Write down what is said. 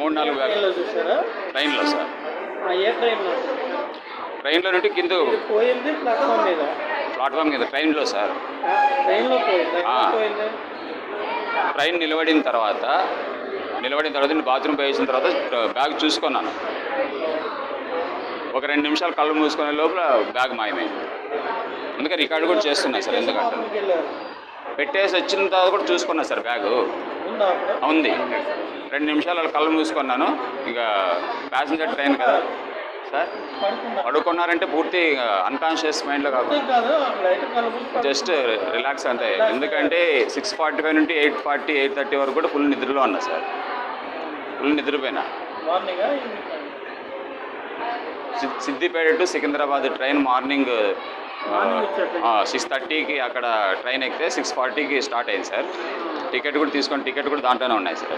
3-4 బ్యాగులు చూసారా? ట్రైన్లో సార్. ఏ ట్రైన్లో? ట్రైన్లో నుండి కింద పోయింది ప్లాట్ఫామ్ మీద. ప్లాట్ఫామ్ మీద ట్రైన్లో సార్. ట్రైన్లో పోయింది. పోయింది ట్రైన్ నిలబడిన తర్వాత నేను బాత్రూమ్ పోయేసిన తర్వాత బ్యాగ్ చూసుకున్నాను. ఒక 2 నిమిషాలు కళ్ళు మూసుకునే లోపల బ్యాగ్ మాయమైంది. అందుకే రికార్డు కూడా చేస్తున్నా సార్. ఎందుకంటే పెట్టేసి వచ్చిన తర్వాత కూడా చూసుకున్నా సార్. బ్యాగు ఉంది. 2 నిమిషాలు కళ్ళు మూసుకున్నాను. ఇంకా ప్యాసింజర్ ట్రైన్ కదా సార్. పడుకున్నారంటే పూర్తి అన్కాన్షియస్ మైండ్లో కాకుండా జస్ట్ రిలాక్స్ అంతే. ఎందుకంటే 6:45 నుండి 8:40, 8:30 వరకు కూడా ఫుల్ నిద్రలో ఉన్నా సార్. ఫుల్ నిద్రపోయినా. Siddipet to Secunderabad train morning 6:30కి అక్కడ ట్రైన్ ఎక్కితే 6:40కి స్టార్ట్ అయింది సార్. టికెట్ కూడా దాంట్లోనే ఉన్నాయి సార్.